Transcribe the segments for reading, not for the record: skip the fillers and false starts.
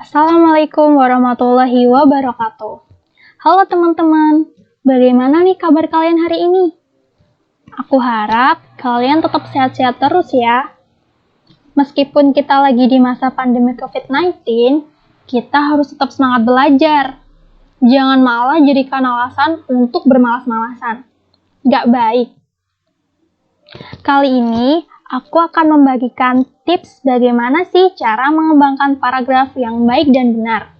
Assalamualaikum warahmatullahi wabarakatuh. Halo teman-teman, bagaimana nih kabar kalian hari ini? Aku harap kalian tetap sehat-sehat terus ya. Meskipun kita lagi di masa pandemi COVID-19, kita harus tetap semangat belajar. Jangan malah jadikan alasan untuk bermalas-malasan. Gak baik. Kali ini, aku akan membagikan tips bagaimana sih cara mengembangkan paragraf yang baik dan benar.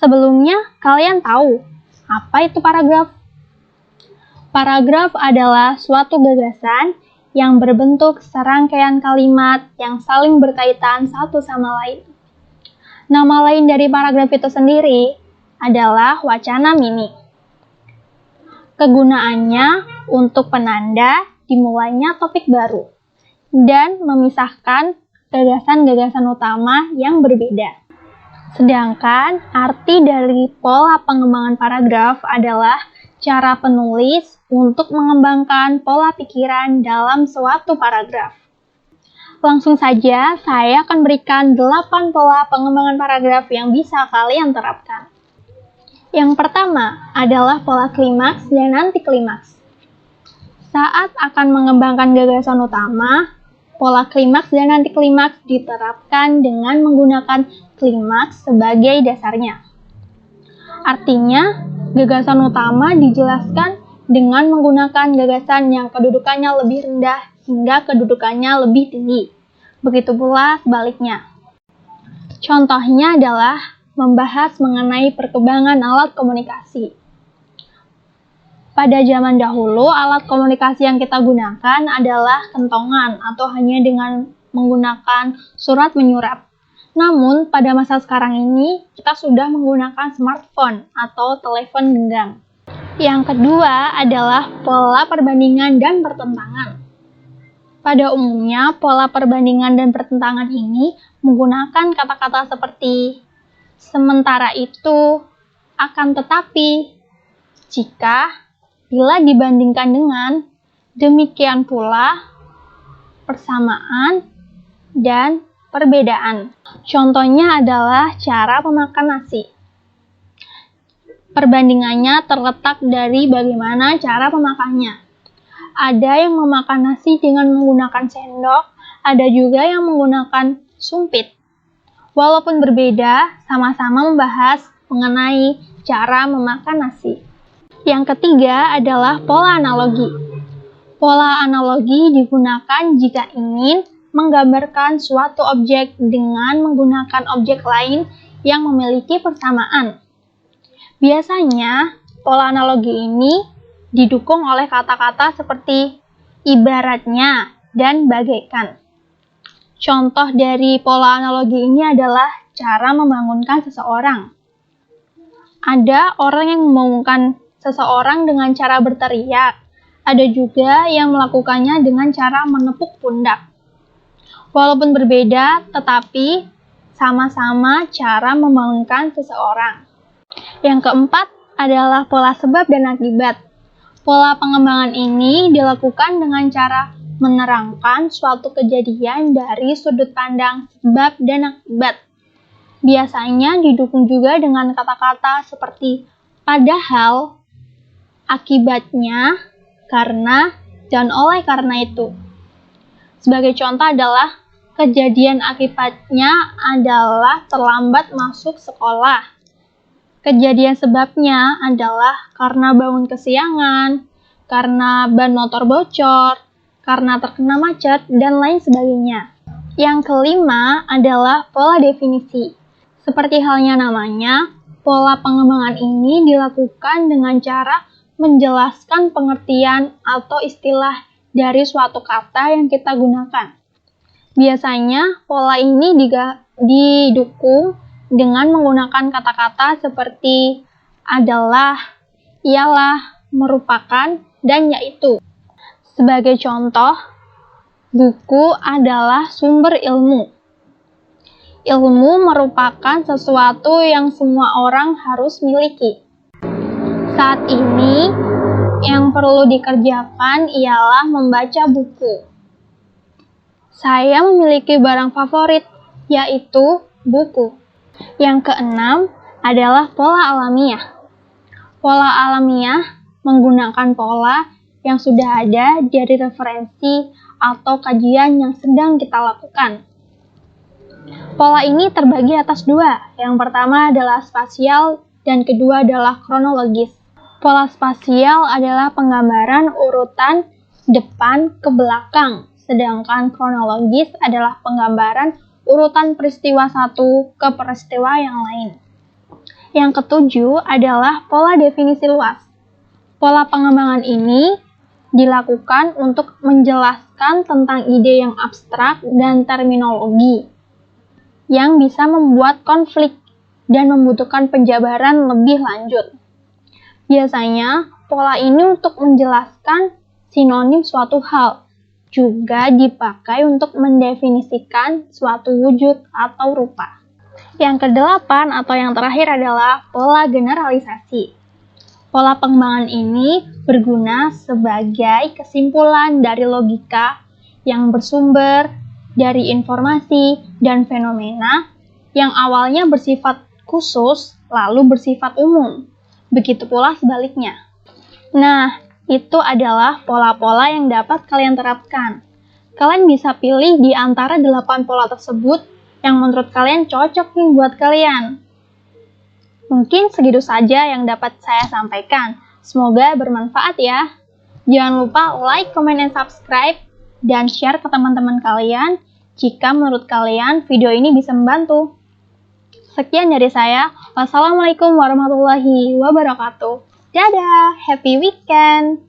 Sebelumnya, kalian tahu apa itu paragraf? Paragraf adalah suatu gagasan yang berbentuk serangkaian kalimat yang saling berkaitan satu sama lain. Nama lain dari paragraf itu sendiri adalah wacana mini. Kegunaannya untuk penanda dimulainya topik baru dan memisahkan gagasan-gagasan utama yang berbeda. Sedangkan arti dari pola pengembangan paragraf adalah cara penulis untuk mengembangkan pola pikiran dalam suatu paragraf. Langsung saja, saya akan berikan 8 pola pengembangan paragraf yang bisa kalian terapkan. Yang pertama adalah pola klimaks dan anti klimaks. Saat akan mengembangkan gagasan utama, pola klimaks dan anti klimaks diterapkan dengan menggunakan klimaks sebagai dasarnya. Artinya, gagasan utama dijelaskan dengan menggunakan gagasan yang kedudukannya lebih rendah hingga kedudukannya lebih tinggi. Begitu pula sebaliknya. Contohnya adalah membahas mengenai perkembangan alat komunikasi. Pada zaman dahulu, alat komunikasi yang kita gunakan adalah kentongan atau hanya dengan menggunakan surat menyurat. Namun, pada masa sekarang ini, kita sudah menggunakan smartphone atau telepon genggam. Yang kedua adalah pola perbandingan dan pertentangan. Pada umumnya, pola perbandingan dan pertentangan ini menggunakan kata-kata seperti sementara itu, akan tetapi, jika, bila dibandingkan dengan, demikian pula, persamaan, dan perbedaan. Contohnya adalah cara memakan nasi. Perbandingannya terletak dari bagaimana cara memakannya. Ada yang memakan nasi dengan menggunakan sendok, ada juga yang menggunakan sumpit. Walaupun berbeda, sama-sama membahas mengenai cara memakan nasi. Yang ketiga adalah pola analogi. Pola analogi digunakan jika ingin menggambarkan suatu objek dengan menggunakan objek lain yang memiliki persamaan. Biasanya, pola analogi ini didukung oleh kata-kata seperti ibaratnya dan bagaikan. Contoh dari pola analogi ini adalah cara membangunkan seseorang. Ada orang yang membangunkan seseorang dengan cara berteriak. Ada juga yang melakukannya dengan cara menepuk pundak. Walaupun berbeda, tetapi sama-sama cara membangunkan seseorang. Yang keempat adalah pola sebab dan akibat. Pola pengembangan ini dilakukan dengan cara menerangkan suatu kejadian dari sudut pandang sebab dan akibat. Biasanya didukung juga dengan kata-kata seperti padahal, akibatnya, karena, dan oleh karena itu. Sebagai contoh adalah kejadian akibatnya adalah terlambat masuk sekolah. Kejadian sebabnya adalah karena bangun kesiangan, karena ban motor bocor, karena terkena macet, dan lain sebagainya. Yang kelima adalah pola definisi. Seperti halnya namanya, pola pengembangan ini dilakukan dengan cara menjelaskan pengertian atau istilah dari suatu kata yang kita gunakan. Biasanya, pola ini didukung dengan menggunakan kata-kata seperti adalah, ialah, merupakan, dan yaitu. Sebagai contoh, buku adalah sumber ilmu. Ilmu merupakan sesuatu yang semua orang harus miliki. Saat ini, yang perlu dikerjakan ialah membaca buku. Saya memiliki barang favorit, yaitu buku. Yang keenam adalah pola alamiah. Pola alamiah menggunakan pola yang sudah ada dari referensi atau kajian yang sedang kita lakukan. Pola ini terbagi atas dua. Yang pertama adalah spasial dan kedua adalah kronologis. Pola spasial adalah penggambaran urutan depan ke belakang, sedangkan kronologis adalah penggambaran urutan peristiwa satu ke peristiwa yang lain. Yang ketujuh adalah pola definisi luas. Pola pengembangan ini dilakukan untuk menjelaskan tentang ide yang abstrak dan terminologi yang bisa membuat konflik dan membutuhkan penjabaran lebih lanjut. Biasanya, pola ini untuk menjelaskan sinonim suatu hal, juga dipakai untuk mendefinisikan suatu wujud atau rupa. Yang kedelapan atau yang terakhir adalah pola generalisasi. Pola pengembangan ini berguna sebagai kesimpulan dari logika yang bersumber dari informasi dan fenomena yang awalnya bersifat khusus lalu bersifat umum. Begitu pula sebaliknya. Nah, itu adalah pola-pola yang dapat kalian terapkan. Kalian bisa pilih di antara 8 pola tersebut yang menurut kalian cocok nih buat kalian. Mungkin segitu saja yang dapat saya sampaikan. Semoga bermanfaat ya. Jangan lupa like, comment, dan subscribe, dan share ke teman-teman kalian jika menurut kalian video ini bisa membantu. Sekian dari saya. Wassalamualaikum warahmatullahi wabarakatuh. Dadah, happy weekend!